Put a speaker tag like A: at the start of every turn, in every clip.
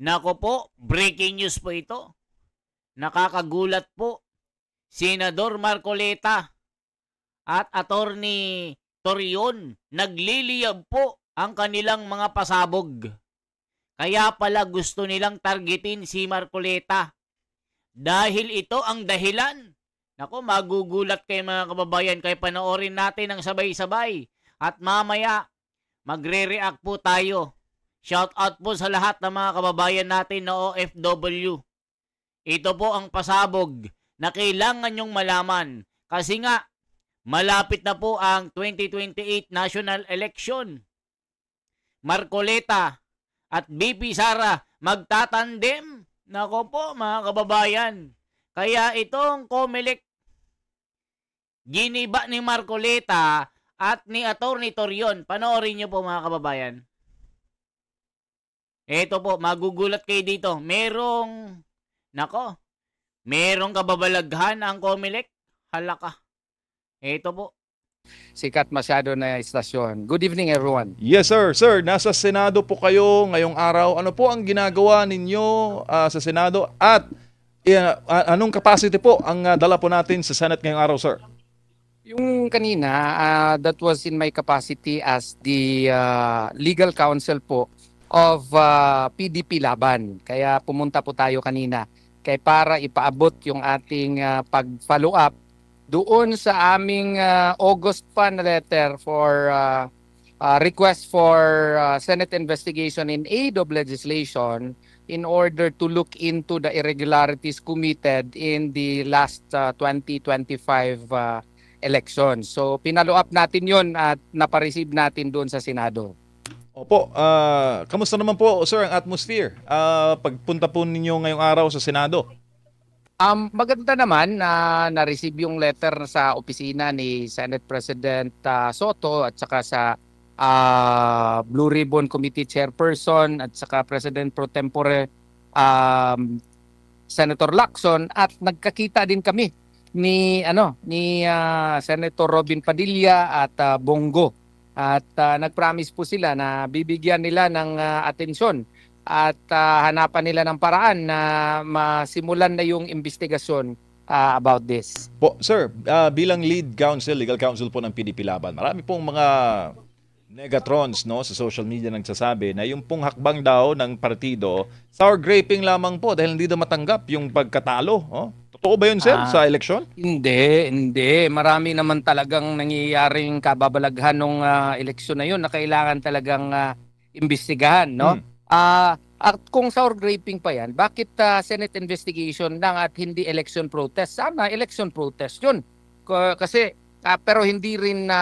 A: Nako po, breaking news po ito. Nakakagulat po. Senador Marcoleta at Attorney Torion nagliliyab po ang kanilang mga pasabog. Kaya pala gusto nilang targetin si Marcoleta. Dahil ito ang dahilan. Nako, magugulat kayo mga kababayan, kaya panoorin natin ng sabay-sabay. At mamaya, magre-react po tayo. Shout out po sa lahat ng mga kababayan natin na OFW. Ito po ang pasabog na kailangan nyong malaman. Kasi nga, malapit na po ang 2028 national election. Marcoleta at BP Sara magtatandem. Nako po mga kababayan. Kaya itong COMELEC, giniba ni Marcoleta at ni Attorney Torion. Panoorin nyo po mga kababayan. Ito po, magugulat kayo dito. Merong kababalaghan ang COMELEC. Halaka. Ito po.
B: Sikat masyado na istasyon. Good evening everyone.
C: Yes sir. Sir, nasa Senado po kayo ngayong araw. Ano po ang ginagawa ninyo sa Senado at anong capacity po ang dala po natin sa Senate ngayong araw, sir?
B: Yung kanina, that was in my capacity as the legal counsel po of PDP Laban. Kaya pumunta po tayo kanina para ipaabot yung ating pag-follow up doon sa aming August pa na letter for request for Senate investigation in aid of legislation in order to look into the irregularities committed in the last 2025 election. So pinalo up natin yon at napareceive natin doon sa Senado.
C: Opo, kamusta naman po sir ang atmosphere pagpunta po ninyo ngayong araw sa Senado?
B: Maganda naman na na-receive yung letter sa opisina ni Senate President Soto at saka sa Blue Ribbon Committee Chairperson at saka President Pro Tempore Senator Lacson, at nagkakita din kami ni Senator Robin Padilla at Bongo, at nagpromise po sila na bibigyan nila ng atensyon at hanapan nila ng paraan na masimulan na yung investigasyon about this.
C: Po, sir, bilang lead counsel, legal counsel po ng PDP Laban, marami pong mga negatrons sa social media nagsasabi na yung pong hakbang daw ng partido, sour graping lamang po dahil hindi daw matanggap yung pagkatalo. Totoo ba yun, sir, sa eleksyon?
B: Hindi. Marami naman talagang nangyayaring kababalaghan ng eleksyon na yun na kailangan talagang imbestigahan, no? At kung sour graping pa yan, bakit Senate investigation lang at hindi election protest? Sana election protest yun. Kasi pero hindi rin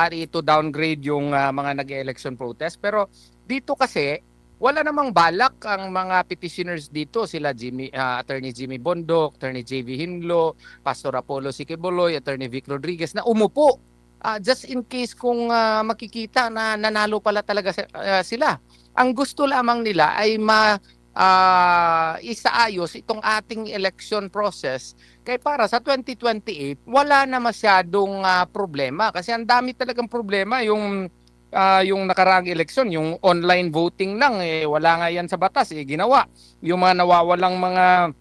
B: ito downgrade yung mga nag-election protest. Pero dito kasi wala namang balak ang mga petitioners dito, sila Attorney Jimmy Bondoc, Attorney JV Hinlo, Pastor Apollo Siquiboloy, Attorney Vic Rodriguez na umupo just in case kung makikita na nanalo pala talaga sila. Ang gusto lamang nila ay isaayos itong ating election process kaya para sa 2028 wala na masyadong problema, kasi ang dami talagang problema yung nakaraang eleksyon, yung online voting lang wala nga yan sa batas ginawa. Yung mga nawawalang mga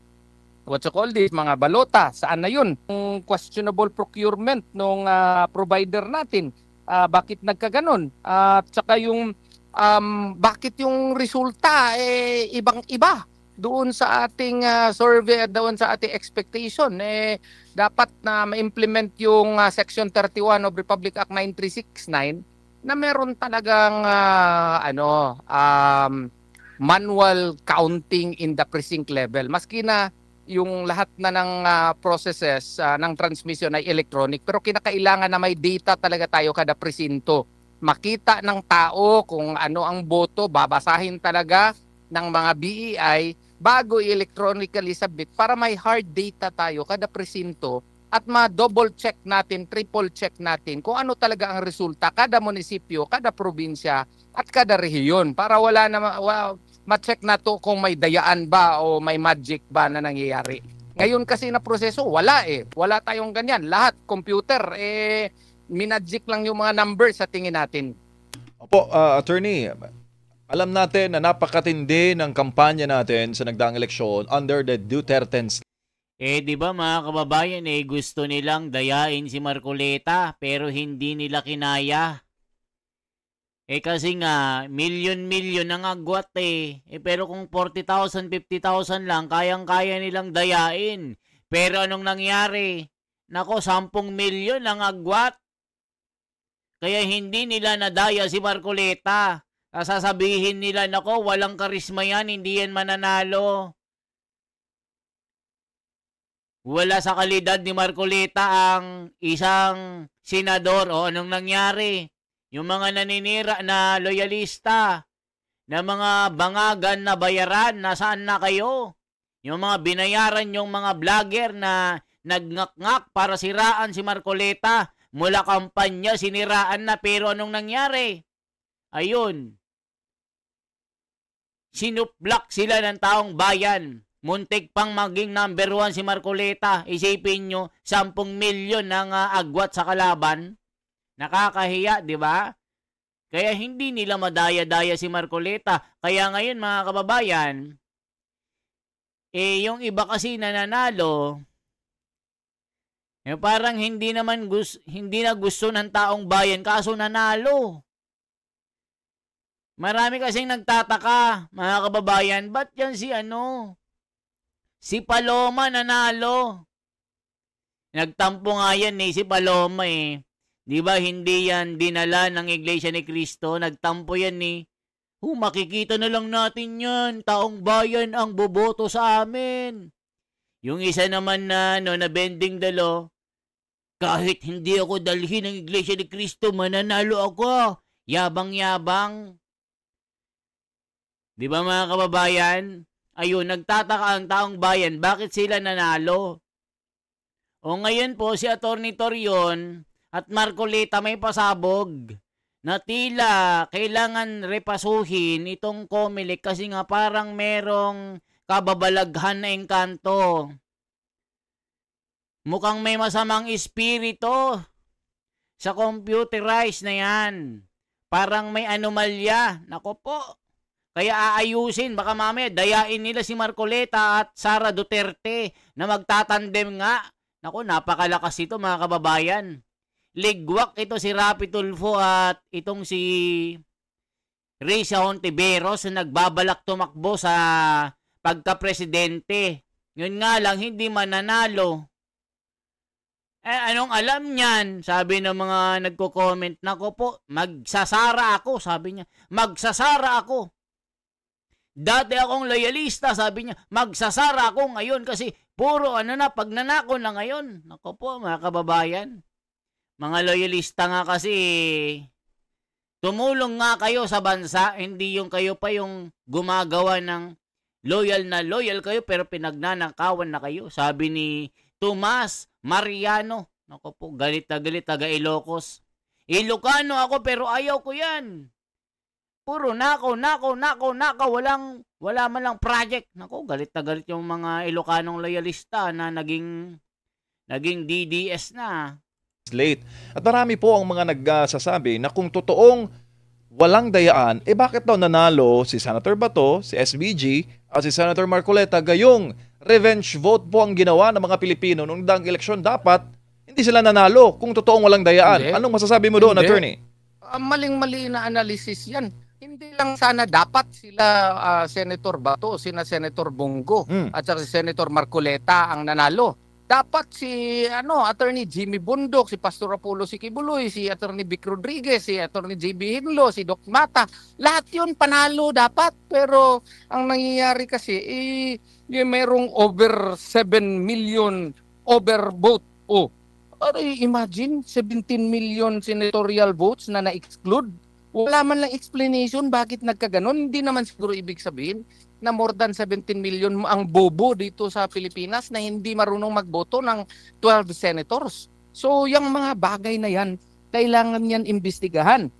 B: mga balota, saan na yun? Yung questionable procurement ng provider natin, bakit nagkaganon? At saka yung bakit yung resulta ibang-iba doon sa ating survey at doon sa ating expectation. Dapat na ma-implement yung Section 31 of Republic Act 9369 na meron talagang manual counting in the precinct level. Maski na yung lahat na ng processes ng transmission ay electronic, pero kinakailangan na may data talaga tayo kada presinto. Makita ng tao kung ano ang boto, babasahin talaga ng mga BEI bago i-electronically submit para may hard data tayo kada presinto at ma-double check natin, triple check natin kung ano talaga ang resulta kada munisipyo, kada probinsya at kada rehiyon, para wala na ma-check na to kung may dayaan ba o may magic ba na nangyayari. Ngayon kasi na proseso, wala wala tayong ganyan. Lahat computer minagic lang yung mga numbers sa tingin natin.
C: Opo, attorney, Alam natin na napakatindi ng kampanya natin sa nagdaang eleksyon under the Duterte's.
A: Di ba mga kababayan, gusto nilang dayain si Marcoleta pero hindi nila kinaya. Kasi nga, milyon-milyon ang agwat pero kung 40,000, 50,000 lang, kayang-kaya nilang dayain. Pero anong nangyari? Nako, 10 milyon ang agwat. Kaya hindi nila nadaya si Marcoleta. Sasabihin nila, nako, walang karisma yan, hindi yan mananalo. Wala sa kalidad ni Marcoleta ang isang senador. O anong nangyari? Yung mga naninira na loyalista, na mga bangagan na bayaran, nasaan na kayo? Yung mga binayaran yung mga vlogger na nagngak-ngak para siraan si Marcoleta, mula kampanya, siniraan na, pero anong nangyari? Ayun. Sinuplak sila ng taong bayan. Muntik pang maging number 1 si Marcoleta. Isipin nyo, 10 milyon ang agwat sa kalaban. Nakakahiya, di ba? Kaya hindi nila madaya-daya si Marcoleta. Kaya ngayon mga kababayan, yung iba kasi nananalo, parang hindi na gusto ng taong bayan kaso nanalo. Marami kasing nagtataka, mga kababayan, ba't yan si Paloma nanalo? Nagtampo nga yan si Paloma Di ba hindi yan dinala ng Iglesia ni Cristo? Nagtampo yan makikita na lang natin yan. Taong bayan ang boboto sa amin. Yung isa naman na bending dalo, kahit hindi ako dalhin ng Iglesia ni Cristo, mananalo ako. Yabang-yabang. Di ba mga kababayan? Ayun, nagtataka ang taong bayan, bakit sila nanalo? O ngayon po, si Atty. Torion at Marcoleta may pasabog na tila kailangan repasuhin itong COMELEC kasi nga parang merong kababalaghan na engkanto. Mukhang may masamang espiritu sa computerized na yan. Parang may anomalya. Nako po. Kaya aayusin. Baka mamaya dayain nila si Marcoleta at Sara Duterte na magtatandem nga. Nako, napakalakas ito mga kababayan. Ligwak ito si Rapi Tulfo at itong si Risa Hontiveros na nagbabalak tumakbo sa pagka-presidente. Yun nga lang, hindi mananalo. Anong alam niyan? Sabi ng mga nagko-comment, nako po, magsasara ako, sabi niya. Magsasara ako. Dati akong loyalista, sabi niya. Magsasara ako ngayon kasi puro pagnanako na ngayon. Nako po, mga kababayan. Mga loyalista nga kasi, tumulong nga kayo sa bansa, hindi yung kayo pa yung gumagawa ng loyal na loyal kayo pero pinagnanakawan na kayo. Sabi ni Tomas Mariano, naku po, galit na galit, taga Ilocos. Ilocano ako pero ayaw ko yan. Puro nako, wala man lang project. Naku, galit na galit yung mga Ilocanong loyalista na naging DDS na.
C: Late. At marami po ang mga nagsasabi na kung totoong walang dayaan, bakit daw nanalo si Senator Bato, si SBG, at si Senator Marcoleta? Gayong revenge vote po ang ginawa ng mga Pilipino nung daang eleksyon. Dapat hindi sila nanalo kung totoong walang dayaan.
B: Hindi.
C: Anong masasabi mo doon,
B: Hindi.
C: attorney?
B: Maling-mali na analysis yan. Hindi lang sana dapat sila Senator Bato, sina Senator Bongo at saka si Senator Marcoleta ang nanalo. Dapat si Attorney Jimmy Bundok, si Pastor Apollo Sikibuloy, si Attorney Vic Rodriguez, si Attorney JB Hinlo, si Doc Mata, lahat 'yun panalo dapat. Pero ang nangyayari kasi yung merong over 7 million overvote. Imagine 17 million senatorial votes na na-exclude. Wala man lang explanation bakit nagkaganon. Hindi naman siguro ibig sabihin na more than 17 million ang bobo dito sa Pilipinas na hindi marunong magboto ng 12 senators. So, yung mga bagay na yan, kailangan yan imbestigahan.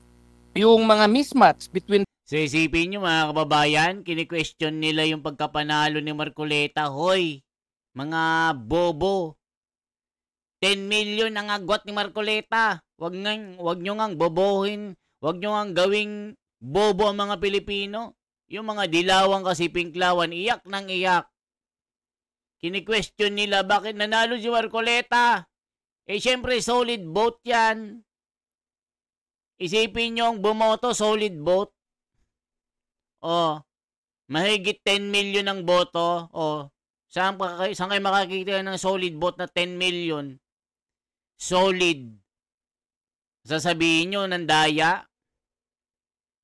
B: Yung mga mismatch between...
A: So, isipin nyo mga kababayan, kini-question nila yung pagkapanalo ni Marcoleta. Hoy, mga bobo. 10 million ang agwat ni Marcoleta. Wag nyo ngang bobohin. Wag nyo ngang gawing Bobo ang mga Pilipino. Yung mga dilawang kasi pinklawan, iyak ng iyak. Kini-question nila bakit nanalo si Marcoleta. Eh syempre solid vote yan. Isipin nyo ang bumoto, solid vote. O, mahigit 10 million ang boto. O, saan kayo makakita ng solid vote na 10 million? Solid. Sasabihin nyo, nandaya.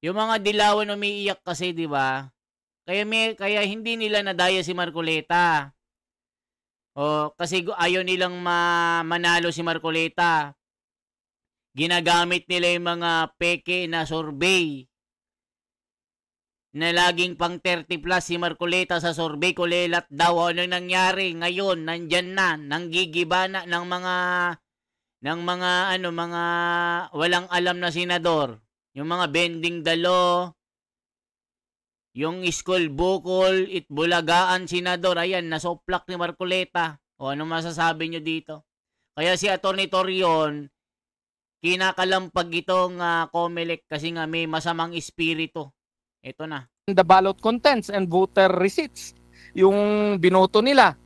A: Yung mga dilawan umiiyak kasi, di ba? Kaya hindi nila nadaya si Marcoleta. O, kasi ayaw nilang manalo si Marcoleta. Ginagamit nila yung mga peke na survey na laging pang 30 plus si Marcoleta sa survey. Kulelat daw. Ano nangyari ngayon? Nandyan na. Nanggigiba na ng mga walang alam na senador. Yung mga bending dalo, yung school bukol, itbulagaan senador. Ayan, nasoplak ni Marcoleta. O ano masasabi nyo dito? Kaya si Atty. Torion, kinakalampag itong COMELEC kasi nga may masamang espiritu. Ito na.
B: The ballot contents and voter receipts. Yung binoto nila,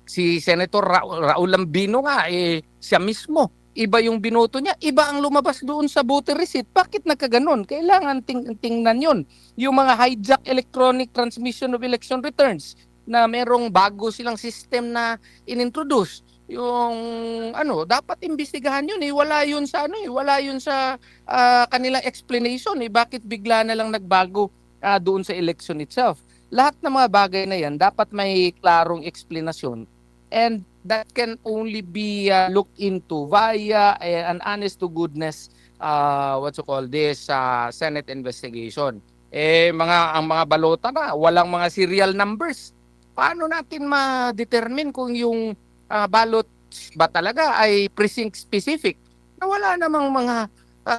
B: si Senator Raul Lambino nga, siya mismo, iba yung binoto niya, iba ang lumabas doon sa voter receipt. Bakit nagkaganon? Kailangan tingnan yun. Yung mga hijack electronic transmission of election returns na merong bago silang system na inintroduce. Yung dapat imbestigahan yun. Wala yun sa wala yun sa kanilang explanation. Bakit bigla na lang nagbago doon sa election itself? Lahat ng mga bagay na yan dapat may klarong explanation. And that can only be looked into via an honest to goodness Senate investigation. Ang mga balota na walang mga serial numbers. Paano natin ma-determine kung yung ballot ba talaga ay precinct specific? Na wala namang mga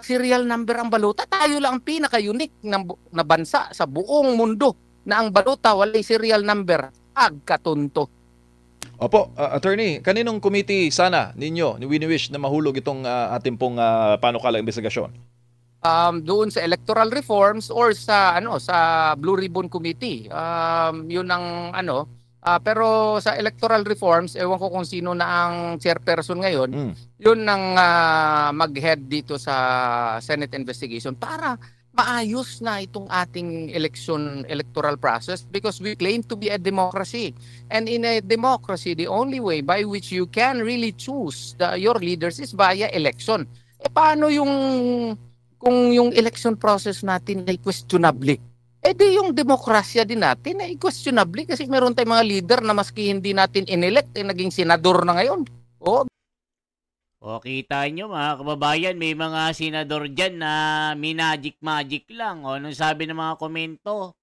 B: serial number ang balota. Tayo lang ang pinaka-unique na bansa sa buong mundo na ang balota wala serial number. Agkatunto.
C: Opo, attorney, kaninong committee sana ninyo ni wini-wish na mahulog itong ating pong panukalang investigasyon?
B: Doon sa electoral reforms or sa Blue Ribbon Committee. Yun ang pero sa electoral reforms, ewan ko kung sino na ang chairperson ngayon. Yun ang mag-head dito sa Senate investigation para maayos na itong ating electoral process, because we claim to be a democracy. And in a democracy, the only way by which you can really choose your leaders is via election. Paano kung yung election process natin ay questionable? Di yung demokrasya din natin ay questionable kasi meron tayong mga leader na maski hindi natin inelect naging senador na ngayon.
A: O, kita nyo mga kababayan, may mga senador dyan na magic lang. O, anong sabi ng mga komento?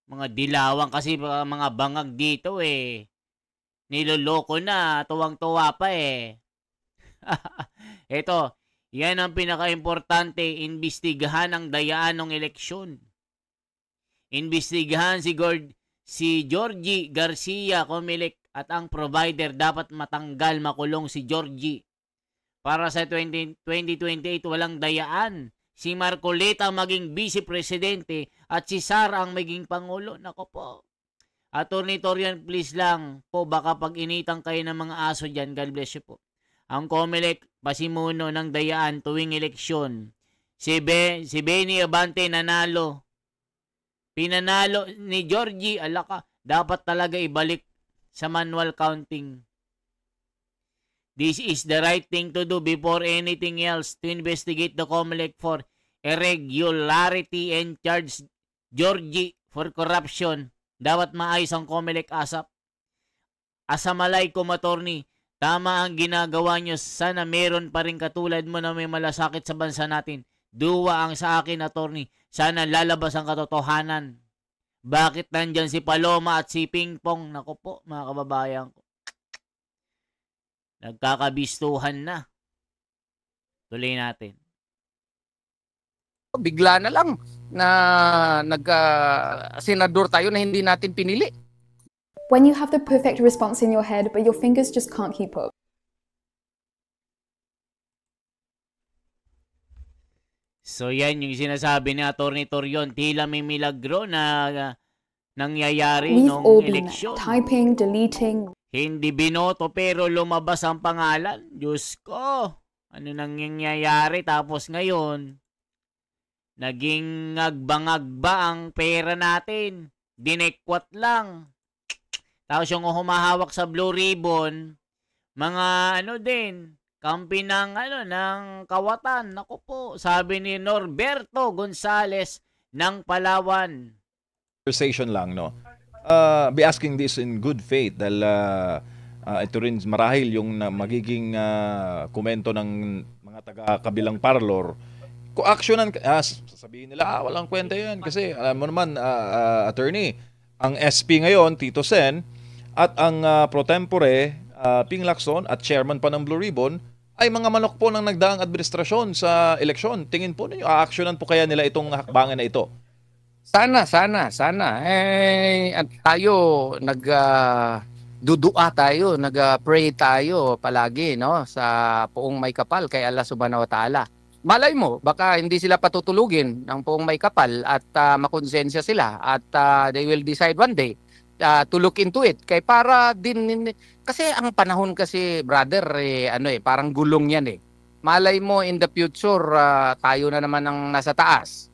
A: Mga dilawang kasi mga bangag dito niloloko na, tuwang-tuwa pa Ito, yan ang pinaka-importante, imbestigahan ang dayaan ng eleksyon. Imbestigahan si Georgie Garcia Comelec at ang provider dapat matanggal, makulong si Georgie. Para sa 2028 walang dayaan. Si Marcoleta maging vice-presidente at si Sara ang maging pangulo. Nako po. Atty. Torion, please lang po, baka pag-initan kayo ng mga aso dyan. God bless you po. Ang COMELEC pasimuno ng dayaan tuwing eleksyon. Si Benny Abante nanalo. Pinanalo ni Georgie. Alaka, dapat talaga ibalik sa manual counting. This is the right thing to do before anything else to investigate the COMELEC for irregularity and charge Georgie for corruption. Dapat maayos ang COMELEC ASAP. Asamalay ko, attorney, tama ang ginagawa nyo. Sana meron pa rin katulad mo na may malasakit sa bansa natin. Duwa ang sa akin, attorney. Sana lalabas ang katotohanan. Bakit nandyan si Paloma at si Pingpong? Naku po, mga kababayan ko. Nagkakabistuhan na. Tuloy natin.
B: Bigla na lang na senador tayo na hindi natin pinili.
D: When you have the perfect response in your head, but your fingers just can't keep up.
A: So yan yung sinasabi ni Atty. Torion, tila may milagro na nangyayari
D: We've
A: nung
D: all been there,
A: eleksyon.
D: typing, deleting.
A: Hindi binoto pero lumabas ang pangalan. Diyos ko, ano nang nangyayari? Tapos ngayon, naging ngagba-ngagba ang pera natin. Dinekwat lang. Tapos yung humahawak sa Blue Ribbon, mga din, kampi ng ng kawatan. Naku po, sabi ni Norberto Gonzales ng Palawan.
C: Conversation lang, no? Be asking this in good faith dahil ito rin marahil yung magiging komento ng mga taga-kabilang parlor. Kung actionan, sasabihin nila, walang kwenta yan. Kasi alam mo naman, attorney, ang SP ngayon, Tito Sen, at ang pro tempore, Ping Lacson, at chairman pa ng Blue Ribbon, ay mga manok po ng nagdaang administrasyon sa eleksyon. Tingin po ninyo, actionan po kaya nila itong hakbangan na ito?
B: Sana. At tayo, dudua tayo, nag-pray tayo palagi, no? Sa Poong May Kapal, kay Allah Subhanahu wa Ta'ala. Malay mo, baka hindi sila patutulugin ng Poong May Kapal at makonsensya sila at they will decide one day to look into it. Kaya para din, kasi ang panahon kasi, brother, parang gulong yan eh. Malay mo in the future, tayo na naman ang nasa taas.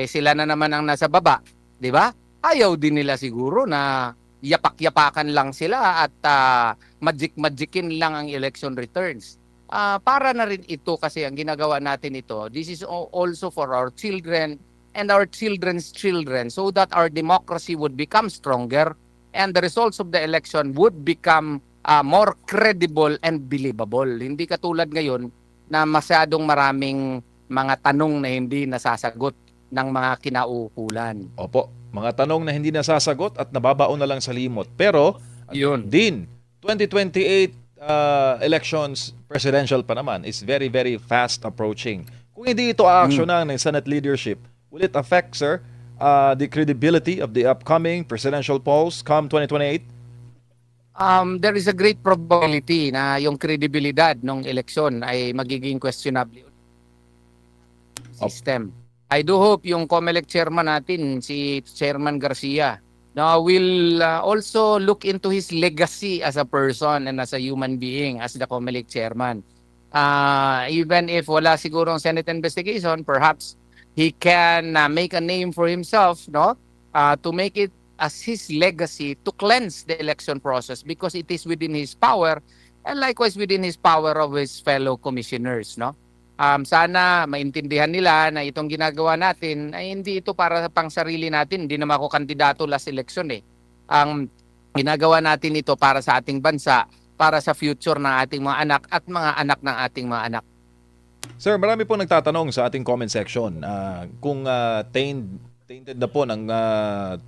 B: Sila na naman ang nasa baba, 'di ba? Ayaw din nila siguro na yapak-yapakan lang sila at magic-magicin lang ang election returns. Para na rin ito kasi ang ginagawa natin ito. This is also for our children and our children's children so that our democracy would become stronger and the results of the election would become more credible and believable. Hindi katulad ngayon na masyadong maraming mga tanong na hindi nasasagot ng mga kinauukulan.
C: Opo, mga tanong na hindi nasasagot at nababaon na lang sa limot. Pero,
B: yun
C: din, 2028 elections, presidential pa naman, is very, very fast approaching. Kung hindi ito aaksyonan ng Senate leadership, will it affect, sir, the credibility of the upcoming presidential polls come 2028?
B: There is a great probability na yung credibilidad ng eleksyon ay magiging questionable system. I do hope yung COMELEC chairman natin, si Chairman Garcia, will also look into his legacy as a person and as a human being as the COMELEC chairman. Even if wala siguro ang Senate investigation, perhaps he can make a name for himself, no? To make it as his legacy to cleanse the election process because it is within his power and likewise within his power of his fellow commissioners, no? Sana maintindihan nila na itong ginagawa natin ay hindi ito para pang sarili natin. Hindi naman ako kandidato last election eh. Ang ginagawa natin ito para sa ating bansa, para sa future ng ating mga anak at mga anak ng ating mga anak.
C: Sir, marami po nagtatanong sa ating comment section kung tainted na po ng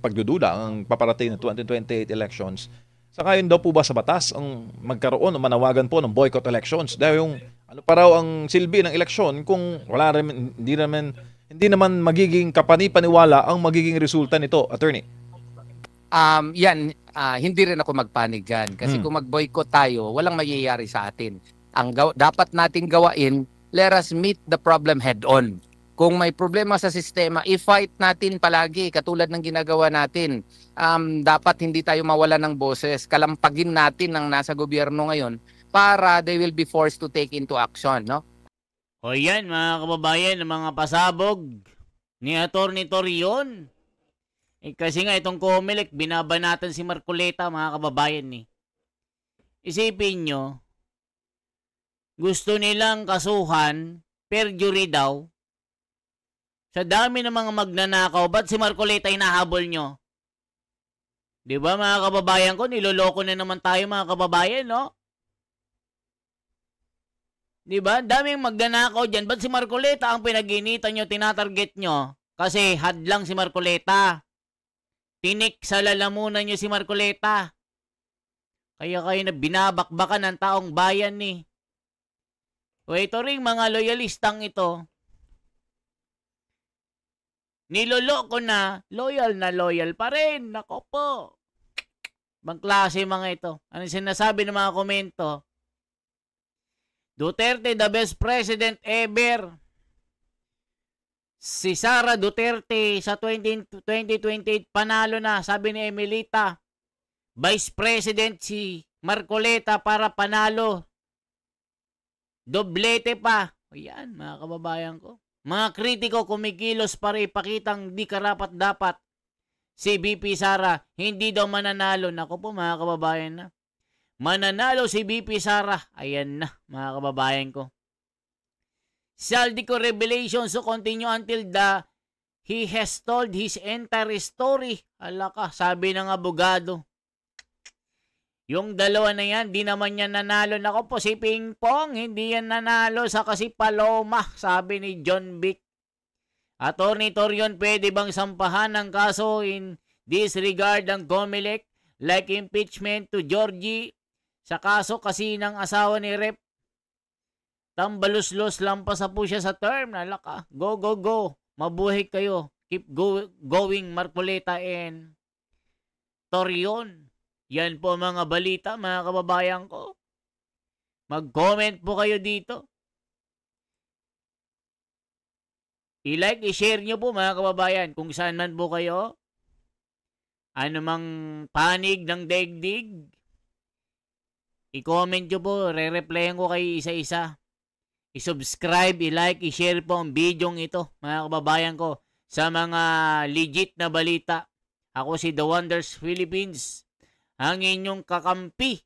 C: pagdududa ang paparating na 2028 elections. Saka yun daw po ba sa batas ang magkaroon o manawagan po ng boycott elections? Dahil yung ano pa raw ang silbi ng eleksyon kung wala rin, hindi naman magiging kapani-paniwala ang magiging resulta nito, attorney?
B: Hindi rin ako magpanig dyan. Kasi kung mag-boycott tayo, walang mangyayari sa atin. Ang dapat natin gawain, let us meet the problem head-on. Kung may problema sa sistema, i-fight natin palagi katulad ng ginagawa natin. Dapat hindi tayo mawala ng boses. Kalampagin natin ang nasa gobyerno ngayon para they will be forced to take into action, no?
A: O yan, mga kababayan, mga pasabog ni Atty. Torion. Kasi nga itong COMELEC, binabanatan si Marcoleta, mga kababayan ni. Isipin nyo, gusto nilang kasuhan, perjury daw. Sa dami ng mga magnanakaw, ba't si Marcoleta hinahabol nyo? Di ba mga kababayan ko, niloloko na naman tayo mga kababayan, no? Di ba? Daming magnanakaw dyan. Ba't si Marcoleta ang pinag-initan nyo, tinatarget nyo? Kasi hadlang si Marcoleta. Tinik sa lalamunan nyo si Marcoleta. Kaya kayo na binabakbakan ng taong bayan ni. O ito ring mga loyalistang ito. Niloloko na loyal pa rin. Nako po. Bang klase mga ito. Ano sinasabi ng mga komento? Duterte, the best president ever. Si Sara Duterte sa 2028 panalo na, sabi ni Emelita. Vice President si Marcoleta para panalo. Doblete pa. Ayan, mga kababayan ko. Mga kritiko kumikilos para ipakitang di karapat-dapat. Si BP Sara, hindi daw mananalo. Naku po, mga kababayan na. Mananalo si BP Sara. Ayan na, mga kababayan ko. Saldico revelation so continue until he has told his entire story. Hala ka, sabi ng abogado. Yung dalawa na yan, di naman yan nanalo. Nako po, si Ping Pong, hindi yan nanalo sa kasi Paloma, sabi ni John Vic. Attorney Torion, pwede bang sampahan ng kaso in disregard ng COMELEC like impeachment to Georgie sa kaso kasi ng asawa ni Rep? Tambaluslos, lampas po siya sa term. Nalaka, go, go, go. Mabuhay kayo. Keep going, Marcoleta and Torion. Yan po mga balita, mga kababayan ko. Mag-comment po kayo dito. I-like, i-share nyo po mga kababayan kung saan man po kayo. Ano mang panig ng daigdig. I-comment nyo po, re-replyan ko kayo isa-isa. I-subscribe, i-like, i-share po ang bidyong ito, mga kababayan ko, sa mga legit na balita. Ako si The Wonders Philippines, ang inyong kakampi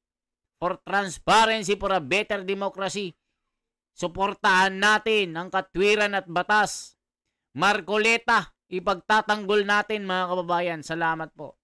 A: for transparency, for a better democracy. Suportahan natin ang katwiran at batas. Marcoleta, ipagtatanggol natin mga kababayan. Salamat po.